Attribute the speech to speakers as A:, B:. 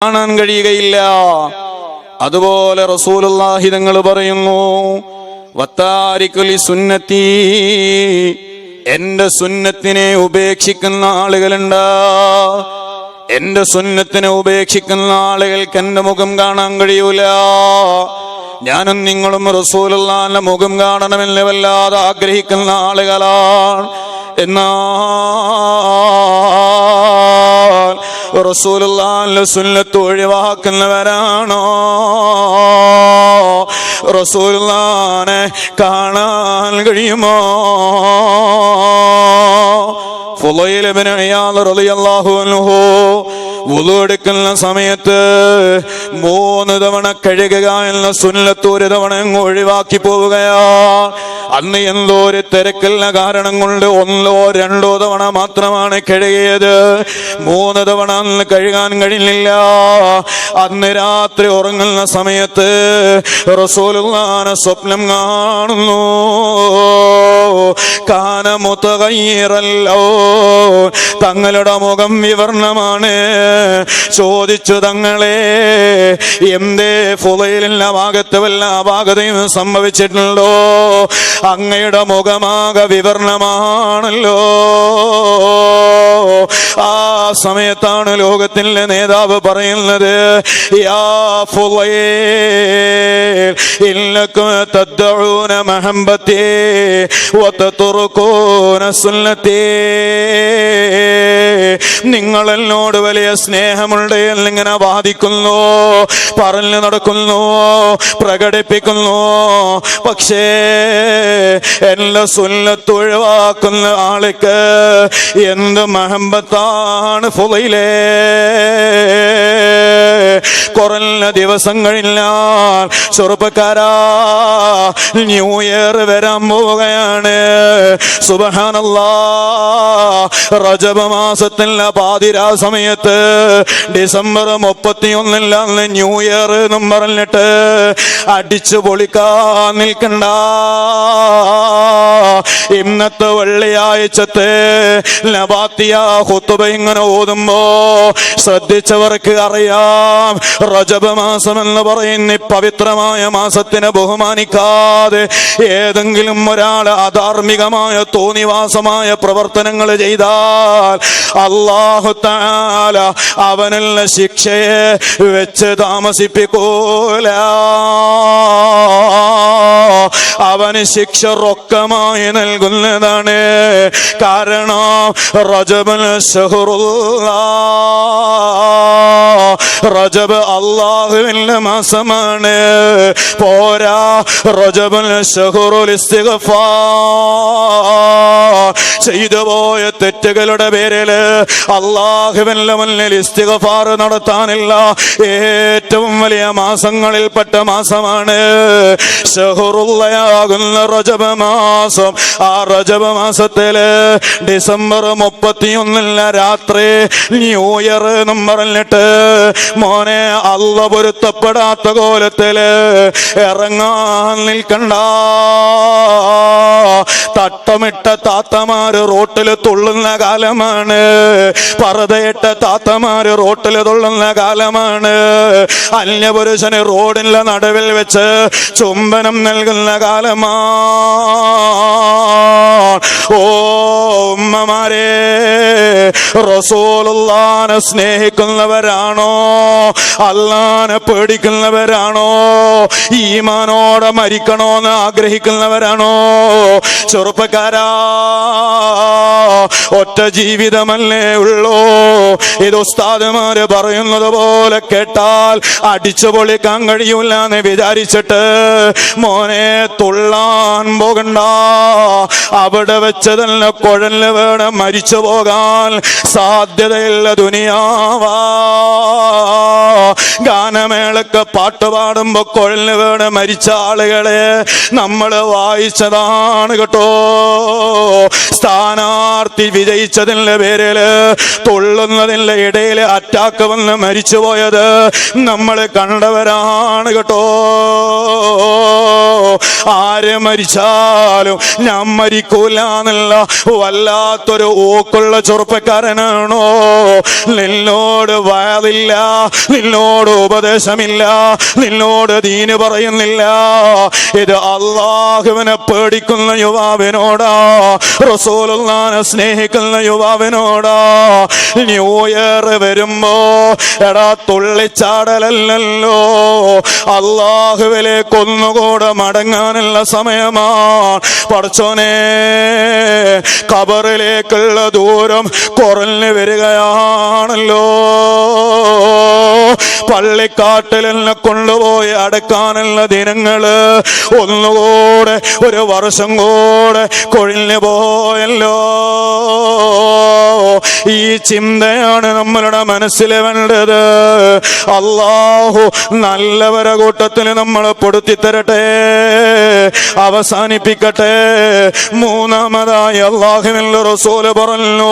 A: കാണാൻ കഴിയുകയില്ല. അതുപോലെ റസൂലുള്ളാഹി തങ്ങൾ പറയുന്നു, വത്താരികുൽ സുന്നത്തി, എന്റെ സുന്നത്തിനെ ഉപേക്ഷിക്കുന്ന ആളുകളുണ്ട്. എന്റെ സുന്നത്തിനെ ഉപേക്ഷിക്കുന്ന ആളുകൾക്ക് എന്റെ മുഖം കാണാൻ കഴിയൂല. ഞാനും നിങ്ങളും റസൂലുള്ളാഹിന്റെ മുഖം കാണണമെന്ന് വല്ലാതെ ആഗ്രഹിക്കുന്ന ആളുകളാണ്. എന്നാൽ റസൂലുള്ളാഹിന്റെ സുന്നത്ത് ഒഴിവാക്കുന്നവരാണോ? റസൂലുള്ളാഹിനെ കാണാൻ കഴിയുമോ? ഫുളൈൽ ഇബ്നു ഇയാദ് റളിയല്ലാഹു അൻഹു വുളു എടുക്കുന്ന സമയത്ത് 3 തവണ കഴുകുക എന്ന സുന്നത്ത് ഒരു തവണ ഒഴിവാക്കി പോവുകയാ. അന്ന് എന്തോ ഒരു തിരക്കുള്ള കാരണം കൊണ്ട് 1-2 തവണ മാത്രമാണ് കഴുകിയത്. 3 തവണ അന്ന് കഴുകാൻ കഴിഞ്ഞില്ല. അന്ന് രാത്രി ഉറങ്ങുന്ന സമയത്ത് റസൂലുള്ളാഹിനെ സ്വപ്നം കാണുന്നു. കാന മുതഗയ്യിറല്ലോ, തങ്ങളുടെ മുഖം വിവർണമാണ്. ചോദിച്ചു, തങ്ങളെ എന്തേ ഫുളൈലിന്റെ ഭാഗത്ത് വല്ല അപാകതയും സംഭവിച്ചിട്ടുണ്ടോ? അങ്ങയുടെ മുഖമാകെ വിവർണമാണല്ലോ. ആ സമയത്താണ് ലോകത്തിന്റെ നേതാവ് പറയുന്നത്, യാ ഫുളൈൽ ഇന്നകും തദ്ഉന മഹബ്ബതി വതതുറുകൂന സുന്നതി, നിങ്ങൾ എന്നോട് വലിയ സ്നേഹമുണ്ട് എന്നിങ്ങനെ വാദിക്കുന്നു, പറഞ്ഞു നടക്കുന്നു, പ്രകടിപ്പിക്കുന്നു. പക്ഷേ എന്റെ സുന്നത്ത് ഒഴിവാക്കുന്ന ആൾക്ക് എന്ത് മഹബത്താണ് ഫുളൈലേ. കുറഞ്ഞ ദിവസം കഴിഞ്ഞാൽ ചെറുപ്പക്കാരാ, ന്യൂ ഇയർ വരാൻ പോവുകയാണ്. സുബ്ഹാനല്ലാഹ്, റജബ് മാസത്തിലെ പാതിരാ സമയത്ത് ഡിസംബർ 31 ന്യൂ ഇയർ എന്നും പറഞ്ഞിട്ട് അടിച്ചു പൊളിക്കാൻ നിൽക്കണ്ട. ഇന്നത്തെ വെള്ളിയാഴ്ചത്തെ നബാത്തിയ ഖുതുബ ഇങ്ങനെ ഓതുമ്പോ ശ്രദ്ധിച്ചവർക്ക് അറിയാം, റജബ് മാസം എന്ന് പറയുന്ന പവിത്രമായ മാസത്തിനെ ബഹുമാനിക്കാതെ ഏതെങ്കിലും ഒരാൾ അധാർമികമായ തോന്നിവാസമായ പ്രവർത്തനങ്ങൾ ചെയ്താൽ അല്ലാഹു തആല അവനുള്ള ശിക്ഷയെ വെച്ച് താമസിപ്പിക്കൂല. അവന് ശിക്ഷ റൊക്കമായി നൽകുന്നതാണ്. കാരണം റജബുൽ ശഹ്റുല്ലാഹ്, റജബ് അല്ലാഹുവിന്റെ മാസമാണ്. പോരാ, റജബുൽ ശഹ്റുൽ ഇസ്തിഗ്ഫാർ, ചെയ്തു പോയ തെറ്റുകളുടെ പേരില് അല്ലാഹുവിന്റെ മുന്നിൽ ഇസ്തിഗ്ഫാർ നടത്താനില്ല ഏറ്റവും വലിയ മാസങ്ങളിൽപ്പെട്ട മാസമാണ് ശഹ്റുല്ലാഹുന്ന റജബ് മാസം. ആ റജബ് മാസത്തില് ഡിസംബർ 31 രാത്രി ന്യൂ ഇയർ എന്നും പറഞ്ഞിട്ട് മോനെ അല്ല പൊരുത്തപ്പെടാത്ത കോലത്തില് ഇറങ്ങാൻ നിൽക്കണ്ട. തട്ടമിട്ട താത്തമാര് റോട്ടില് തുള്ളുന്ന കാലമാണ്. പർദ്ദയിട്ട താത്തമാര് റോട്ടില് തുള്ളുന്ന കാലമാണ്. അന്യപുരുഷന് റോഡിന്റെ നടുവിൽ വെച്ച് ചുംബനം നൽകുന്ന കാലമാണ്. ഓ ഉമ്മമാരെ, റസൂലുള്ളാഹിനെ സ്നേഹിക്കുന്നവരാണോ? അല്ലാഹനെ പേടിക്കുന്നവരാണോ? ഈമാനോടെ മരിക്കണോന്ന് ആഗ്രഹിക്കുന്നവരാണോ? ചെറുപ്പക്കാരാ, ഒറ്റ ജീവിതമല്ലേ ഉള്ളൂ. ഇത് ഉസ്താദുമാര് പറയുന്നത് പോലെ കേട്ടാൽ അടിച്ചു പൊളിക്കാൻ കഴിയൂല എന്ന് വിചാരിച്ചിട്ട് മോനെ തുള്ളാൻ പോകണ്ട. അവിടെ വെച്ച് തന്നെ കുഴല് വേണം മരിച്ചു പോകാൻ സാധ്യതയുള്ള ദുനിയാവാ. ഗാനമേളക്ക് പാട്ട് പാടുമ്പോ കുഴല് വേണം മരിച്ച ആളുകളെ നമ്മൾ വായിച്ചതാണ് കേട്ടോ. സ്ഥാനാർത്ഥി വിജയിച്ചതിന്റെ പേരില് തുള്ളുന്നതിന്റെ ഇടയിൽ അറ്റാക്ക് വന്ന് മരിച്ചുപോയത് നമ്മൾ കണ്ടവരാണ് കേട്ടോ. ആര് മരിച്ചാലും ഞാൻ മരിക്കൂല എന്നുള്ള വല്ലാത്തൊരു ഊക്കുള്ള ചെറുപ്പക്കാരനാണോ? നിന്നോട് വയലില്ല, നിന്നോട് ഉപദേശമില്ല, നിന്നോട് ദീന് പറയുന്നില്ല. ഇത് അള്ളാഹുവിനെ പേടിക്കുന്ന യുവാവിനോടാ, റസൂലുള്ളാഹിനെ സ്നേഹിക്കുന്ന യുവാവിനോടാ. ന്യൂ ഇയർ വരുമ്പോ എടാ തുള്ളിച്ചാടലല്ലോ, അള്ളാഹുവിലേക്ക് ഒന്നുകൂടെ മടങ്ങാനുള്ള സമയമാണ്. പടച്ചോനെ, ഖബറിലേക്കുള്ള ദൂരം കുറഞ്ഞു വരികയാണല്ലോ. പള്ളിക്കാട്ടിലെന്നെ കൊണ്ടുപോയി അടക്കാനുള്ള ദിനങ്ങള് ഒന്നുകൂടെ ഒരു വർഷം കൂടെ കൊഴിഞ്ഞു പോയല്ലോ. ഈ ചിന്തയാണ് നമ്മളുടെ മനസ്സിൽ വേണ്ടത്. അല്ലാഹു നല്ലവരെ കൂട്ടത്തിൽ നമ്മൾ പെടുത്തി തരട്ടെ. അവസാനിപ്പിക്കട്ടെ. മൂന്നാമതായി അല്ലാഹുവിന്റെ റസൂൽ പറഞ്ഞു,